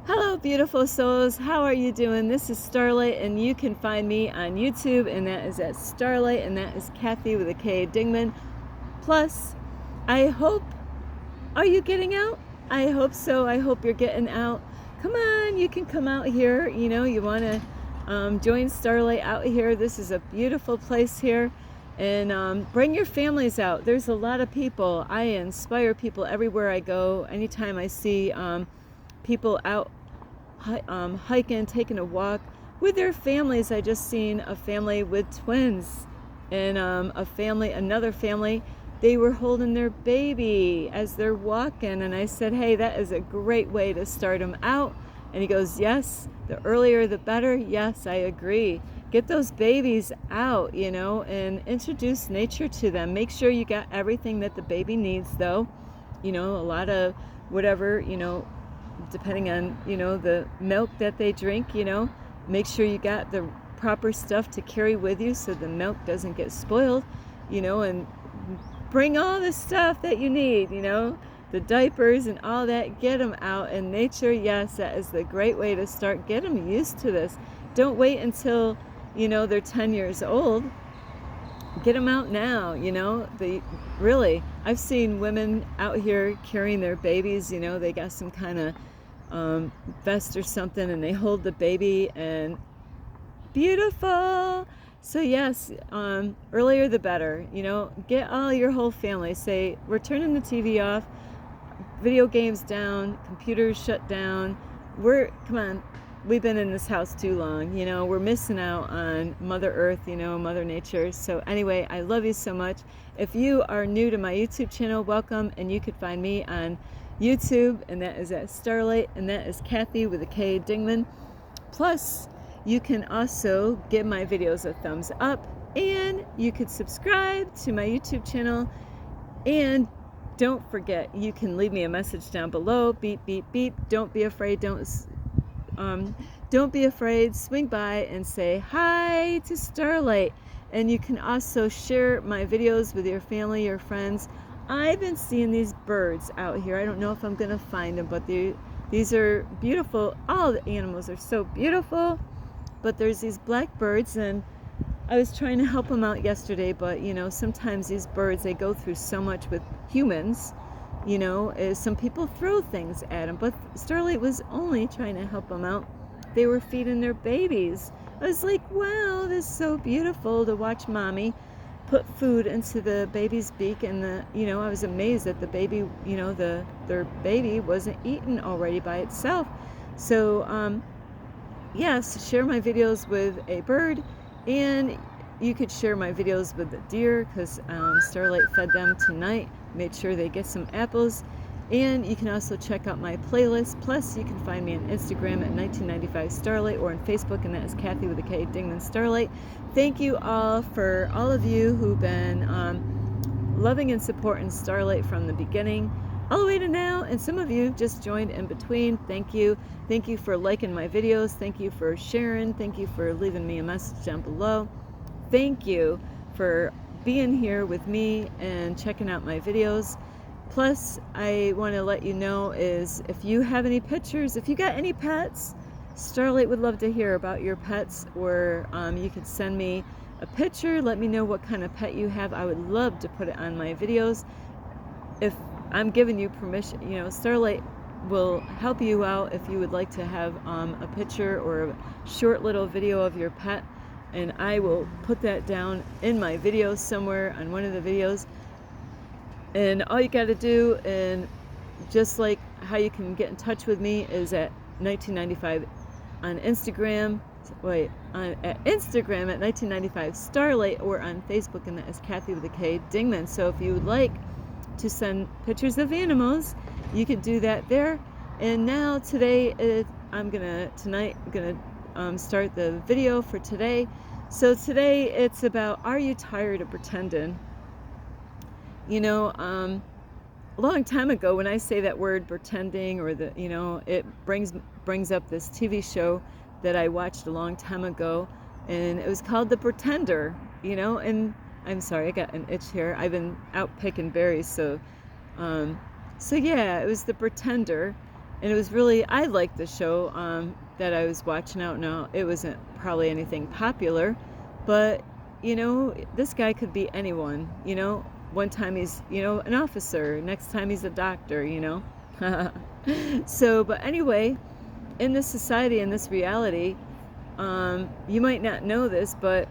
Hello, beautiful souls. How are you doing? This is Starlight, and you can find me on YouTube, and that is at Starlight, and that is Kathy with a K Dingman. Plus, I hope, are you getting out? I hope so. I hope you're getting out. Come on, you can come out here. You want to join Starlight out here. This is a beautiful place here. And bring your families out. There's a lot of people. I inspire people everywhere I go. Anytime I see people out hiking, taking a walk with their families. I just seen a family with twins, and another family, they were holding their baby as they're walking, and I said, hey, that is a great way to start them out. And he goes, yes, the earlier the better. Yes, I agree. Get those babies out, and introduce nature to them. Make sure you got everything that the baby needs, though. A lot of whatever, depending on, the milk that they drink, make sure you got the proper stuff to carry with you so the milk doesn't get spoiled, and bring all the stuff that you need, the diapers and all that. Get them out in nature. Yes, that is the great way to start. Get them used to this. Don't wait until, they're 10 years old. Get them out now. I've seen women out here carrying their babies. They got some kind of vest or something, and they hold the baby, and beautiful. So yes, earlier the better. Get all your whole family. Say, we're turning the TV off, video games down, computers shut down. Come on, we've been in this house too long. We're missing out on Mother Earth, Mother Nature. So anyway, I love you so much. If you are new to my YouTube channel, welcome, and you could find me on YouTube, and that is at Starlight, and that is Kathy with a K Dingman. Plus, you can also give my videos a thumbs up, and you could subscribe to my YouTube channel. And don't forget, you can leave me a message down below. Beep, beep, beep. Don't be afraid. Don't be afraid. Swing by and say hi to Starlight. And you can also share my videos with your family, your friends. I've been seeing these birds out here. I don't know if I'm going to find them, but these are beautiful. All the animals are so beautiful. But there's these black birds, and I was trying to help them out yesterday, but sometimes these birds, they go through so much with humans. Some people throw things at them, but Starlight was only trying to help them out. They were feeding their babies. I was like, wow, this is so beautiful to watch mommy put food into the baby's beak, and I was amazed that the baby, their baby wasn't eaten already by itself. So yes, share my videos with a bird, and you could share my videos with the deer, because Starlight fed them tonight, made sure they get some apples. And you can also check out my playlist. Plus, you can find me on Instagram at 1995 Starlight, or on Facebook, and that is Kathy with a K Dingman Starlight. Thank you all for all of you who've been loving and supporting Starlight from the beginning all the way to now, and some of you just joined in between. Thank you. Thank you for liking my videos. Thank you for sharing. Thank you for leaving me a message down below. Thank you for being here with me and checking out my videos. Plus, I want to let you know is, if you have any pictures, if you got any pets, Starlight would love to hear about your pets, or you could send me a picture. Let me know what kind of pet you have. I would love to put it on my videos. If I'm giving you permission, Starlight will help you out if you would like to have a picture or a short little video of your pet, and I will put that down in my videos somewhere on one of the videos. And all you got to do, and just like how you can get in touch with me, is at 1995 on Instagram. At Instagram at 1995 Starlight, or on Facebook, and that is Kathy with a K Dingman. So if you would like to send pictures of animals, you could do that there. And now today, I'm gonna start the video for today. So today it's about, are you tired of pretending? A long time ago, when I say that word pretending, or it brings up this TV show that I watched a long time ago, and it was called The Pretender. And I'm sorry, I got an itch here. I've been out picking berries, so yeah, it was The Pretender. And it was really, I liked the show that I was watching out now. It wasn't probably anything popular, but, this guy could be anyone, One time he's, an officer. Next time he's a doctor, So, but anyway, in this society, in this reality, you might not know this, but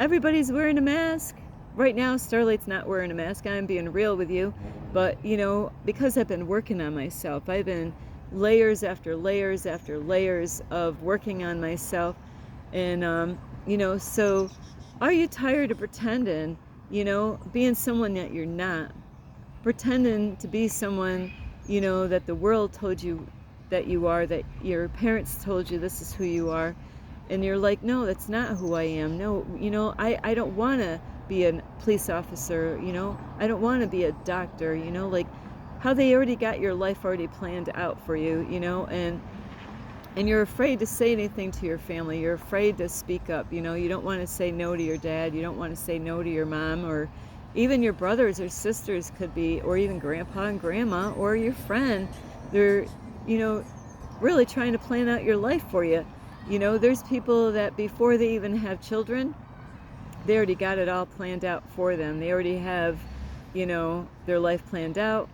everybody's wearing a mask. Right now, Starlight's not wearing a mask. I'm being real with you. But, because I've been working on myself, I've been layers after layers after layers of working on myself. And, so are you tired of pretending, being someone that you're not? Pretending to be someone, that the world told you that you are, that your parents told you this is who you are. And you're like, no, that's not who I am. No, I don't want to be a police officer, I don't want to be a doctor, like how they already got your life already planned out for you, and you're afraid to say anything to your family. You're afraid to speak up, you don't want to say no to your dad. You don't want to say no to your mom, or even your brothers or sisters could be, or even grandpa and grandma, or your friend. They're, really trying to plan out your life for you. There's people that before they even have children, they already got it all planned out for them. They already have, their life planned out.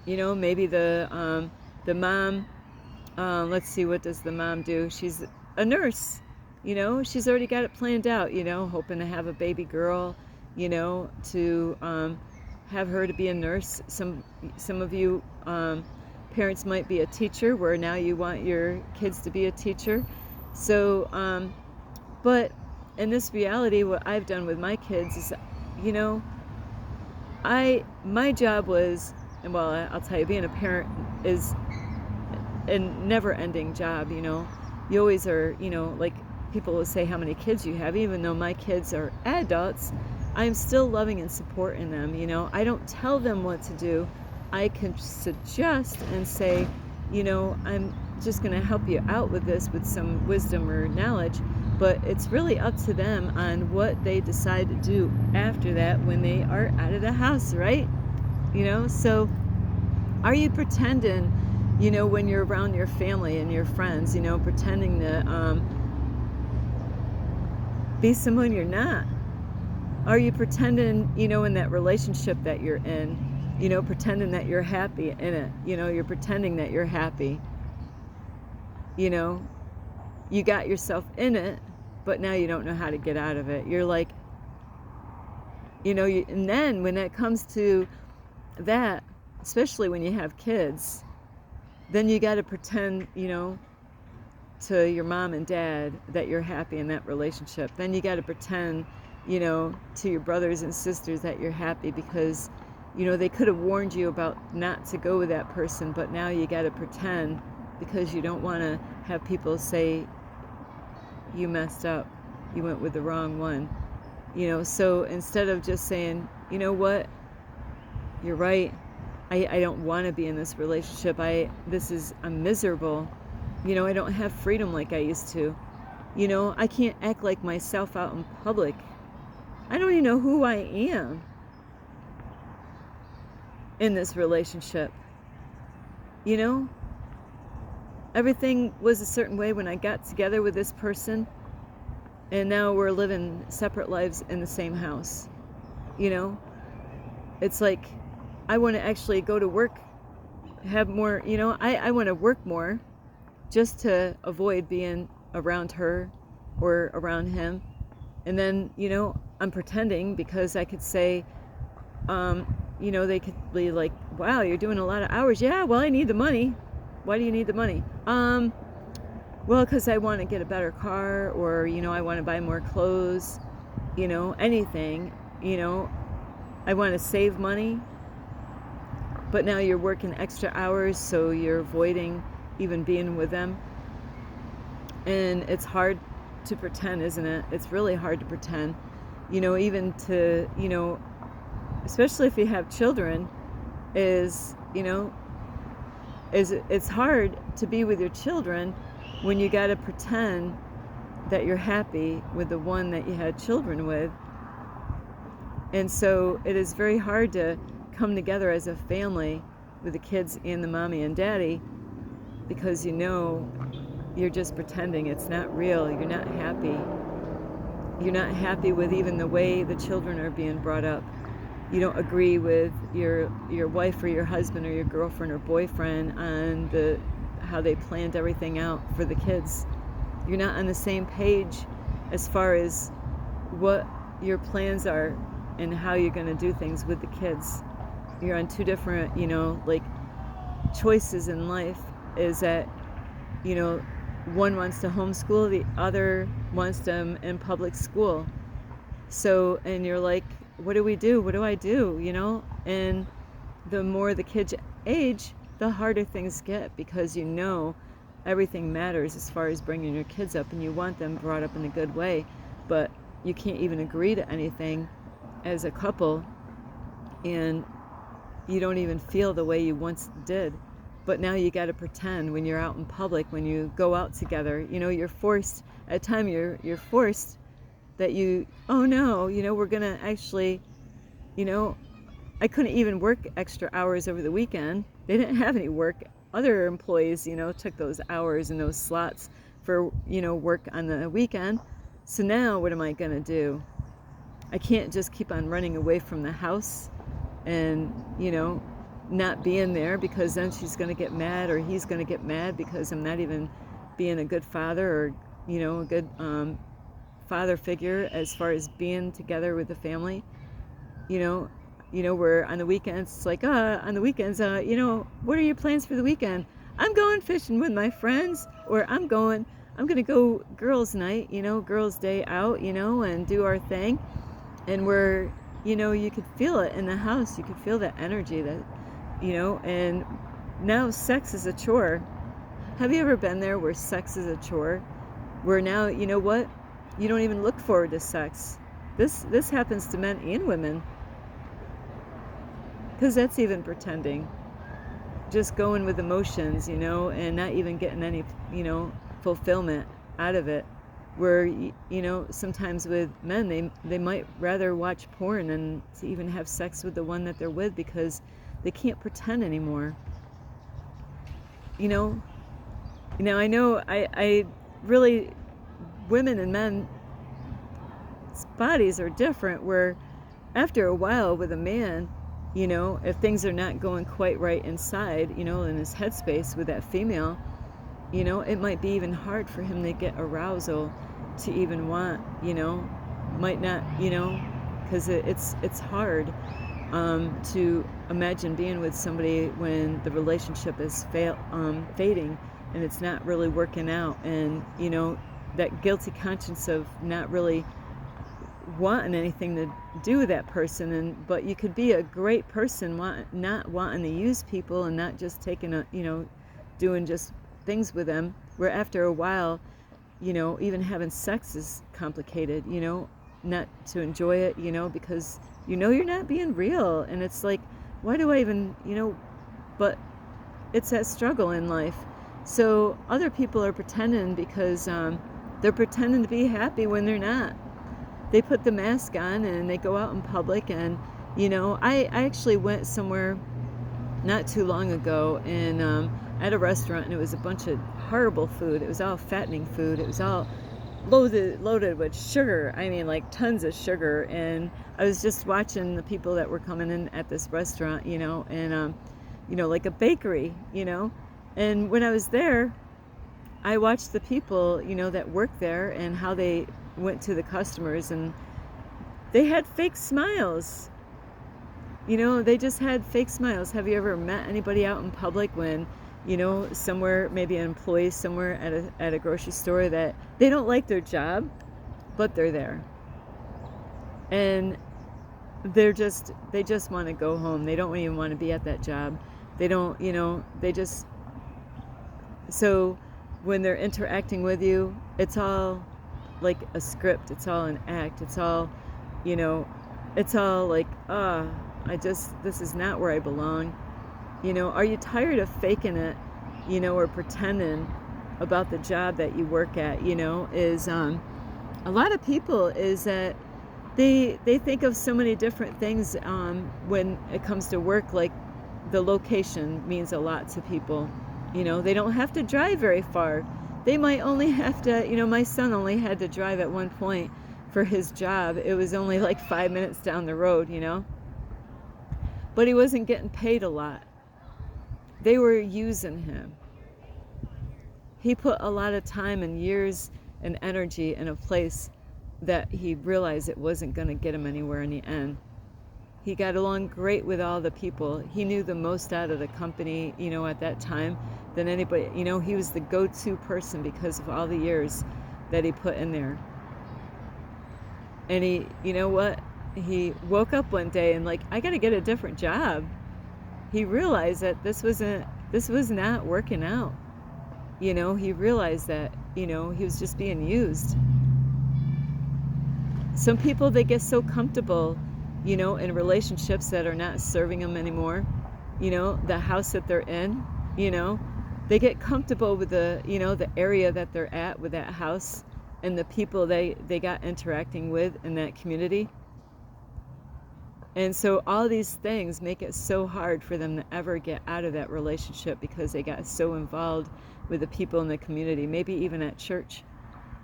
Maybe the mom, let's see, what does the mom do? She's a nurse, she's already got it planned out, hoping to have a baby girl, to have her to be a nurse. Some of you parents might be a teacher, where now you want your kids to be a teacher. So, but in this reality, what I've done with my kids is, my job was, and well, I'll tell you, being a parent is a never-ending job. You always are, like people will say how many kids you have. Even though my kids are adults, I'm still loving and supporting them. I don't tell them what to do. I can suggest and say, I'm just going to help you out with this with some wisdom or knowledge, but it's really up to them on what they decide to do after that when they are out of the house, right? So are you pretending, when you're around your family and your friends, pretending to be someone you're not? Are you pretending, in that relationship that you're in, pretending that you're happy in it? You're pretending that you're happy. You got yourself in it, but now you don't know how to get out of it. You're like, and then when it comes to that, especially when you have kids, then you got to pretend, to your mom and dad that you're happy in that relationship. Then you got to pretend, to your brothers and sisters that you're happy because, they could have warned you about not to go with that person, but now you got to pretend because you don't want to have people say you messed up, you went with the wrong one. So instead of just saying, what, you're right, I don't want to be in this relationship, I'm miserable, I don't have freedom like I used to, I can't act like myself out in public, I don't even know who I am in this relationship. Everything was a certain way when I got together with this person, and now we're living separate lives in the same house. It's like I want to actually go to work, have more, I want to work more just to avoid being around her or around him. And then, I'm pretending because I could say, they could be like, wow, you're doing a lot of hours. Yeah, well, I need the money. Why do you need the money? Well, because I want to get a better car, or, I want to buy more clothes, anything, I want to save money. But now you're working extra hours, so you're avoiding even being with them. And it's hard to pretend, isn't it? It's really hard to pretend, even to, especially if you have children, it's hard to be with your children when you got to pretend that you're happy with the one that you had children with. And so it is very hard to come together as a family with the kids and the mommy and daddy, because you know you're just pretending. It's not real. You're not happy. You're not happy with even the way the children are being brought up. You don't agree with your wife or your husband or your girlfriend or boyfriend on how they planned everything out for the kids. You're not on the same page as far as what your plans are and how you're going to do things with the kids. You're on two different, like, choices in life. Is that, one wants to homeschool, the other wants them in public school. So, and you're like, what do we do? What do I do? And the more the kids age, the harder things get, because everything matters as far as bringing your kids up, and you want them brought up in a good way, but you can't even agree to anything as a couple, and you don't even feel the way you once did. But now you got to pretend when you're out in public, when you go out together, you're forced, at times you're forced that oh no, we're going to actually, I couldn't even work extra hours over the weekend. They didn't have any work. Other employees, took those hours and those slots for, work on the weekend. So now what am I going to do? I can't just keep on running away from the house and, not being there, because then she's going to get mad, or he's going to get mad because I'm not even being a good father, or, a good father figure as far as being together with the family. Where on the weekends, it's like, on the weekends, what are your plans for the weekend? I'm going fishing with my friends, or I'm going to go girls' night, girls' day out, and do our thing. And we're, you could feel it in the house. You could feel that energy that, and now sex is a chore. Have you ever been there where sex is a chore? Where now, you know what? You don't even look forward to sex. This happens to men and women. Because that's even pretending. Just going with emotions, and not even getting any, fulfillment out of it. Where, sometimes with men, they might rather watch porn than to even have sex with the one that they're with, because they can't pretend anymore. I know I really, women and men's bodies are different, where after a while with a man, if things are not going quite right inside, in his headspace with that female, it might be even hard for him to get arousal to even want, might not, because it's hard to imagine being with somebody when the relationship is fading and it's not really working out, and that guilty conscience of not really wanting anything to do with that person. But you could be a great person, not wanting to use people, and not just taking doing just things with them, where after a while, even having sex is complicated, not to enjoy it, because you're not being real. And it's like, why do I even, but it's that struggle in life. So other people are pretending, because they're pretending to be happy when they're not. They put the mask on and they go out in public. And I actually went somewhere not too long ago, and at a restaurant, and it was a bunch of horrible food. It was all fattening food. It was all loaded with sugar. I mean, like tons of sugar. And I was just watching the people that were coming in at this restaurant, and like a bakery, and when I was there, I watched the people, that worked there, and how they went to the customers, and they had fake smiles. They just had fake smiles. Have you ever met anybody out in public when, somewhere, maybe an employee somewhere at a grocery store, that they don't like their job, but they're there, and they just want to go home. They don't even want to be at that job. They don't, they just, so when they're interacting with you, it's all like a script. It's all an act. It's all, it's all like, this is not where I belong. Are you tired of faking it, or pretending about the job that you work at? Is a lot of people is that they think of so many different things when it comes to work, like the location means a lot to people. You know, they don't have to drive very far. They might only have to, you know, my son only had to drive at one point for his job. It was only like 5 minutes down the road, you know, but he wasn't getting paid a lot. They were using him. He put a lot of time and years and energy in a place that he realized it wasn't going to get him anywhere in the end. He got along great with all the people. He knew the most out of the company, you know, at that time than anybody. You know, he was the go-to person because of all the years that he put in there. And he, you know what? He woke up one day and like, I got to get a different job. He realized that this was not working out. You know, he realized that, you know, he was just being used. Some people, they get so comfortable, you know, in relationships that are not serving them anymore. You know, the house that they're in, you know, they get comfortable with the, you know, the area that they're at with that house and the people they got interacting with in that community. And so all these things make it so hard for them to ever get out of that relationship because they got so involved with the people in the community, maybe even at church.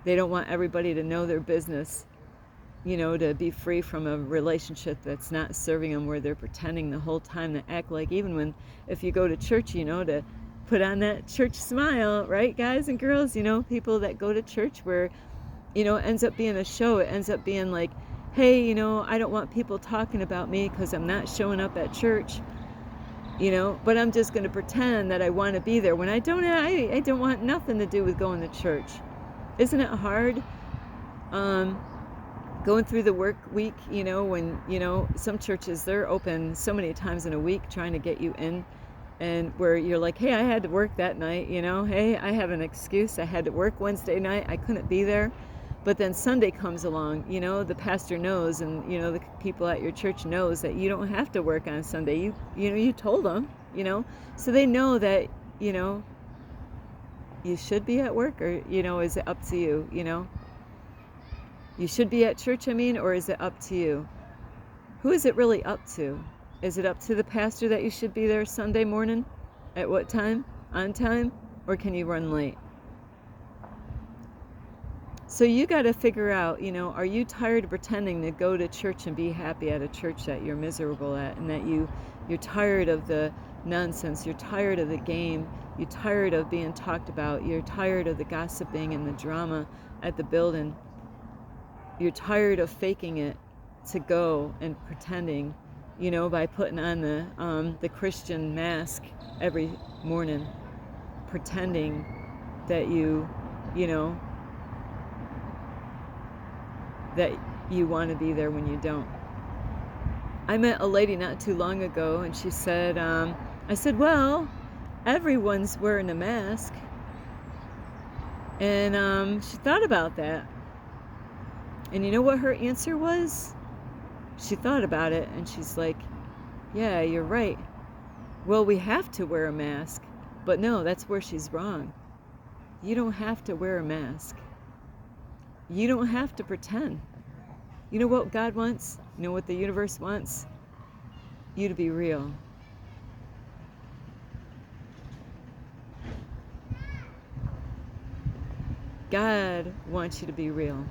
They don't want everybody to know their business, you know, to be free from a relationship that's not serving them, where they're pretending the whole time to act like, even when, if you go to church, you know, to put on that church smile, right, guys and girls? You know, people that go to church where, you know, it ends up being a show. It ends up being like, hey, you know, I don't want people talking about me because I'm not showing up at church, you know, but I'm just going to pretend that I want to be there when I don't want nothing to do with going to church. Isn't it hard? Going through the work week, you know, when, you know, some churches, they're open so many times in a week trying to get you in, and where you're like, hey, I had to work that night, you know, hey, I have an excuse. I had to work Wednesday night. I couldn't be there. But then Sunday comes along, you know, the pastor knows, and, you know, the people at your church knows that you don't have to work on Sunday. You know, you told them, you know, so they know that, you know, you should be at work, or, you know, is it up to you, you know? You should be at church, I mean, or is it up to you? Who is it really up to? Is it up to the pastor that you should be there Sunday morning? At what time? On time? Or can you run late? So you got to figure out, you know, are you tired of pretending to go to church and be happy at a church that you're miserable at, and that you're tired of the nonsense, you're tired of the game, you're tired of being talked about, you're tired of the gossiping and the drama at the building, you're tired of faking it to go and pretending, you know, by putting on the Christian mask every morning, pretending that you know, that you want to be there when you don't. I met a lady not too long ago, and she said, I said, well, everyone's wearing a mask. And she thought about that. And you know what her answer was? She thought about it, and she's like, yeah, you're right. Well, we have to wear a mask. But no, that's where she's wrong. You don't have to wear a mask. You don't have to pretend. You know what God wants? You know what the universe wants? You to be real. God wants you to be real.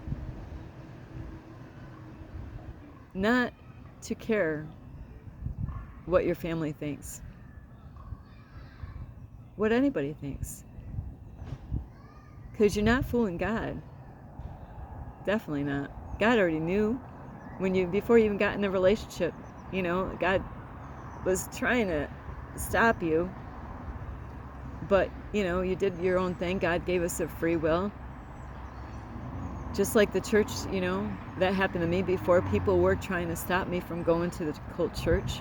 Not to care what your family thinks, what anybody thinks. Because you're not fooling God. Definitely not. God already knew before you even got in the relationship. You know, God was trying to stop you, but, you know, you did your own thing. God gave us a free will. Just like the church, you know, that happened to me before. People were trying to stop me from going to the cult church.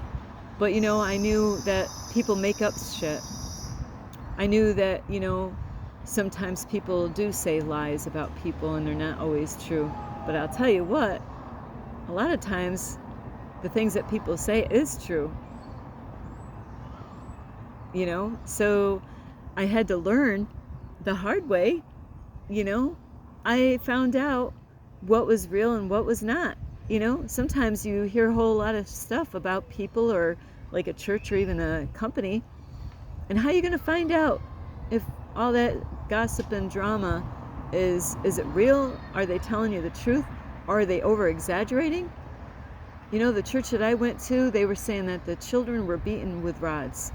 But, you know, I knew that people make up shit. I knew that, you know, sometimes people do say lies about people and they're not always true. But I'll tell you what, a lot of times the things that people say is true. You know, so I had to learn the hard way, you know. I found out what was real and what was not. You know, sometimes you hear a whole lot of stuff about people or like a church or even a company. And how are you going to find out if all that gossip and drama is it real? Are they telling you the truth? Or are they over exaggerating? You know, the church that I went to, they were saying that the children were beaten with rods.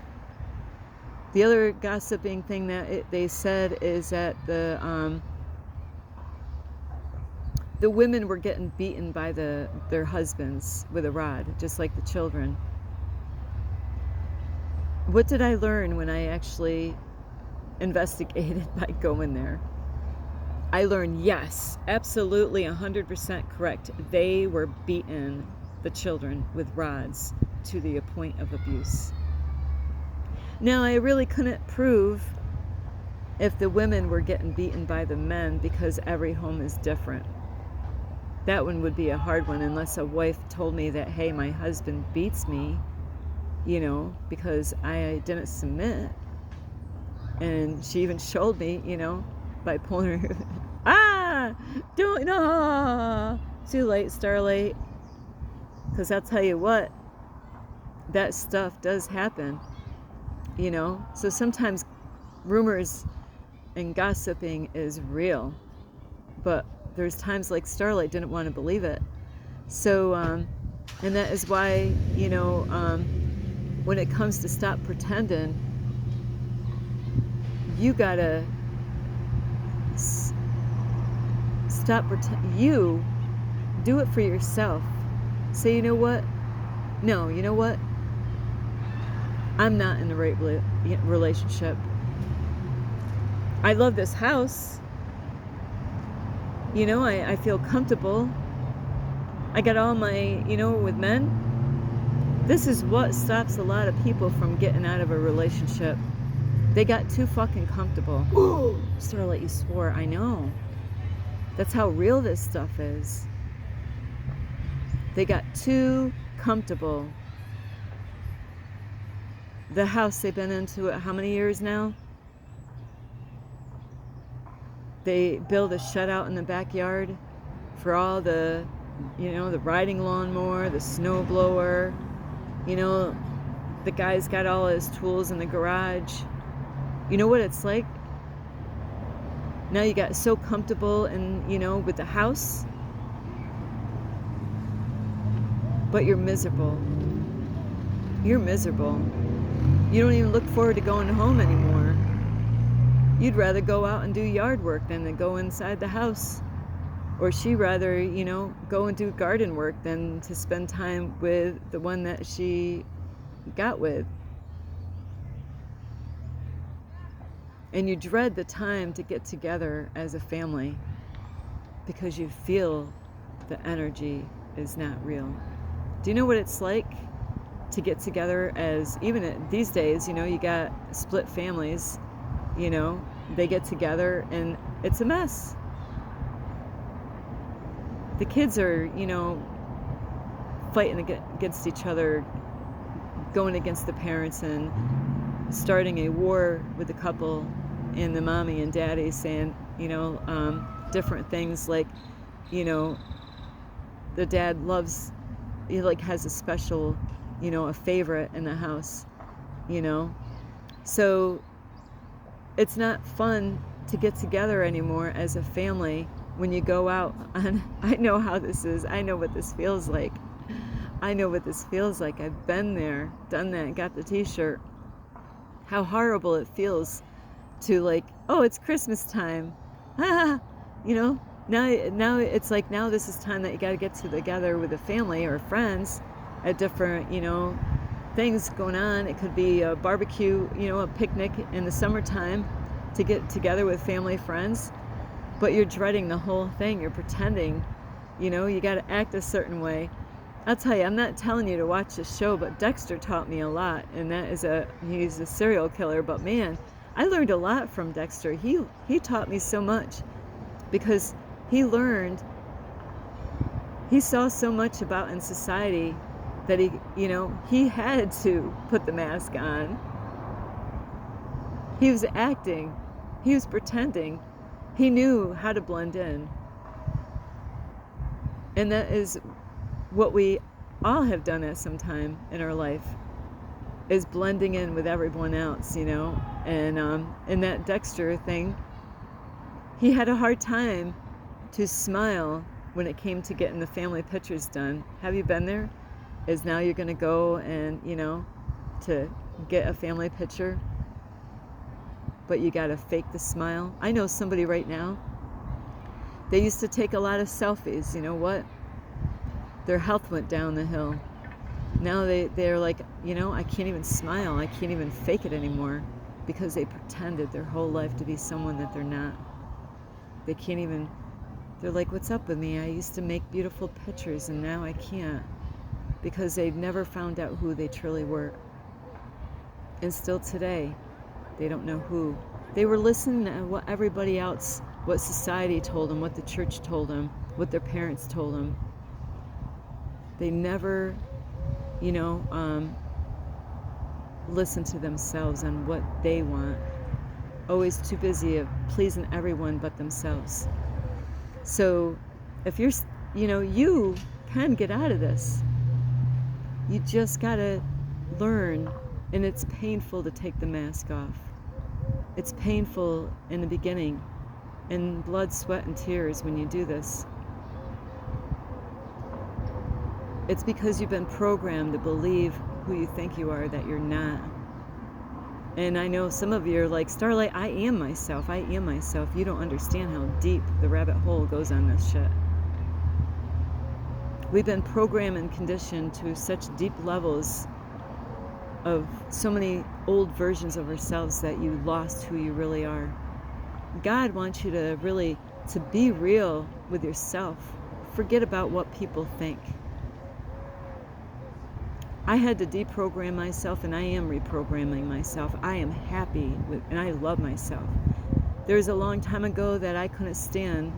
The other gossiping thing that they said is that the women were getting beaten by their husbands with a rod, just like the children. What did I learn when I actually investigated by going there? I learned, yes, absolutely 100% correct. They were beaten, the children, with rods to the point of abuse. Now, I really couldn't prove if the women were getting beaten by the men because every home is different. That one would be a hard one unless a wife told me that, hey, my husband beats me, you know, because I didn't submit. And she even showed me, you know, by pulling her, don't, no, too late, Starlight. Because I'll tell you what, that stuff does happen, you know. So sometimes rumors and gossiping is real, but there's times like Starlight didn't want to believe it. So, and that is why, you know, when it comes to stop pretending, you gotta stop you do it for yourself. Say, you know what? No, you know what? I'm not in the right relationship. I love this house. You know, I feel comfortable. I got all my, you know, with men. This is what stops a lot of people from getting out of a relationship. They got too fucking comfortable. Ooh, Starlight, you swore. I know. That's how real this stuff is. They got too comfortable. The house, they've been into it how many years now? They build a shed out in the backyard for all the, you know, the riding lawnmower, the snow blower. You know, the guy's got all his tools in the garage. You know what it's like? Now you got so comfortable and, you know, with the house, but you're miserable. You're miserable. You don't even look forward to going home anymore. You'd rather go out and do yard work than to go inside the house. Or she'd rather, you know, go and do garden work than to spend time with the one that she got with. And you dread the time to get together as a family because you feel the energy is not real. Do you know what it's like to get together as, even these days, you know, you got split families, you know, they get together and it's a mess. The kids are, you know, fighting against each other, going against the parents and starting a war with the couple and the mommy and daddy saying, you know, different things like, you know, the dad loves, he like has a special, you know, a favorite in the house, you know. So it's not fun to get together anymore as a family when you go out. And I know how this is. I know what this feels like. I know what this feels like. I've been there, done that, got the t-shirt. How horrible it feels to like, oh, it's Christmas time. You know, now it's like, now this is time that you got to get together with a family or friends at different, you know, things going on. It could be a barbecue, you know, a picnic in the summertime to get together with family, friends. But you're dreading the whole thing. You're pretending, you know, you got to act a certain way. I'll tell you, I'm not telling you to watch the show, but Dexter taught me a lot. And that is he's a serial killer. But man, I learned a lot from Dexter. He taught me so much because he saw so much about in society that he, you know, he had to put the mask on. He was acting. He was pretending. He knew how to blend in. And that is what we all have done at some time in our life. is blending in with everyone else, you know. And in that Dexter thing, he had a hard time to smile when it came to getting the family pictures done. Have you been there? Is now you're going to go and, you know, to get a family picture, but you got to fake the smile. I know somebody right now, they used to take a lot of selfies. You know what? Their health went down the hill. Now they're like, you know, I can't even smile. I can't even fake it anymore because they pretended their whole life to be someone that they're not. They can't even, they're like, what's up with me? I used to make beautiful pictures and now I can't, because they've never found out who they truly were. And still today, they don't know who. They were listening to what everybody else, what society told them, what the church told them, what their parents told them. They never, you know, listen to themselves and what they want. Always too busy of pleasing everyone but themselves. So if you're, you know, you can get out of this. You just gotta learn, and it's painful to take the mask off. It's painful in the beginning, and blood, sweat, and tears when you do this. It's because you've been programmed to believe who you think you are that you're not. And I know some of you are like, Starlight, I am myself. I am myself. You don't understand how deep the rabbit hole goes on this shit. We've been programmed and conditioned to such deep levels of so many old versions of ourselves that you lost who you really are. God wants you to really, to be real with yourself. Forget about what people think. I had to deprogram myself, and I am reprogramming myself. I am happy with, and I love myself. There was a long time ago that I couldn't stand,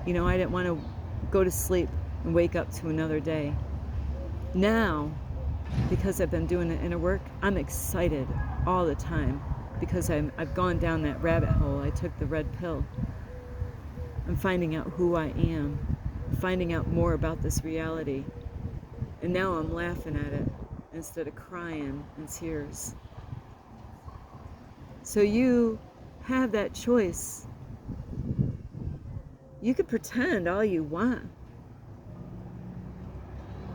you know, I didn't want to go to sleep and wake up to another day. Now, because I've been doing the inner work, I'm excited all the time because I've gone down that rabbit hole. I took the red pill. I'm finding out who I am, finding out more about this reality. And now I'm laughing at it instead of crying in tears. So you have that choice. You can pretend all you want,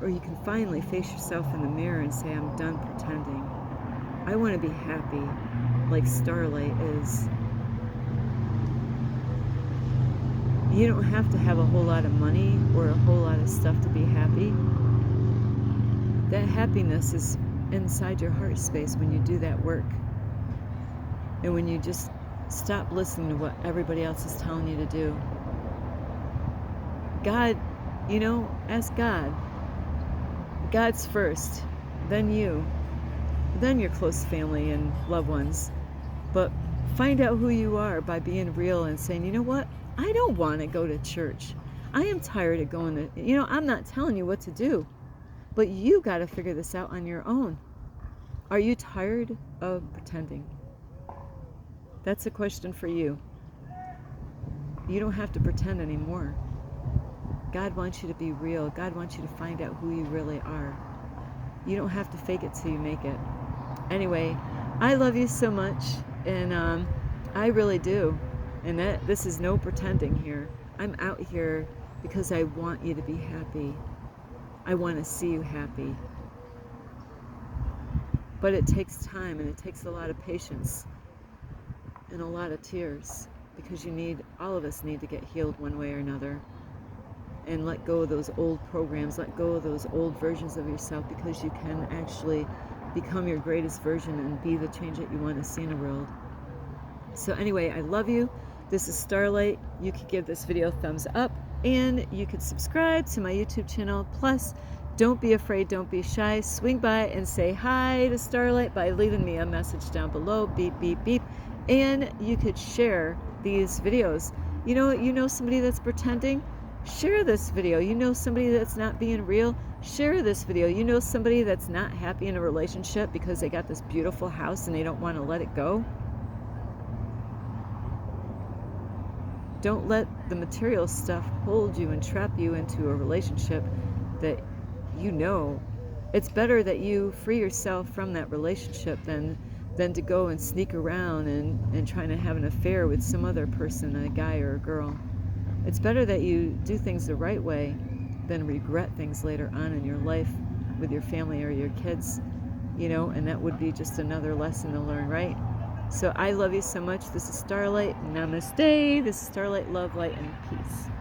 or you can finally face yourself in the mirror and say, I'm done pretending. I want to be happy like Starlight is. You don't have to have a whole lot of money or a whole lot of stuff to be happy. That happiness is inside your heart space when you do that work. And when you just stop listening to what everybody else is telling you to do. God, you know, ask God. God's first, then you, then your close family and loved ones. But find out who you are by being real and saying, you know what? I don't want to go to church. I am tired of going to, you know, I'm not telling you what to do. But you got to figure this out on your own. Are you tired of pretending? That's a question for you. You don't have to pretend anymore. God wants you to be real. God wants you to find out who you really are. You don't have to fake it till you make it. Anyway, I love you so much, and I really do. And this is no pretending here. I'm out here because I want you to be happy. I want to see you happy. But it takes time, and it takes a lot of patience and a lot of tears, because all of us need to get healed one way or another, and let go of those old programs, let go of those old versions of yourself, because you can actually become your greatest version and be the change that you want to see in the world. So anyway, I love you. This is Starlight. You could give this video a thumbs up, and you could subscribe to my YouTube channel. Plus, don't be afraid, don't be shy. Swing by and say hi to Starlight by leaving me a message down below. Beep, beep, beep. And you could share these videos. You know somebody that's pretending? Share this video. You know somebody that's not being real? Share this video. You know somebody that's not happy in a relationship because they got this beautiful house and they don't want to let it go? Don't let the material stuff hold you and trap you into a relationship that you know It's better that you free yourself from that relationship than to go and sneak around and trying to have an affair with some other person, a guy or a girl. It's better that you do things the right way than regret things later on in your life with your family or your kids, you know, and that would be just another lesson to learn, right? So I love you so much. This is Starlight. Namaste. This is Starlight, love, light, and peace.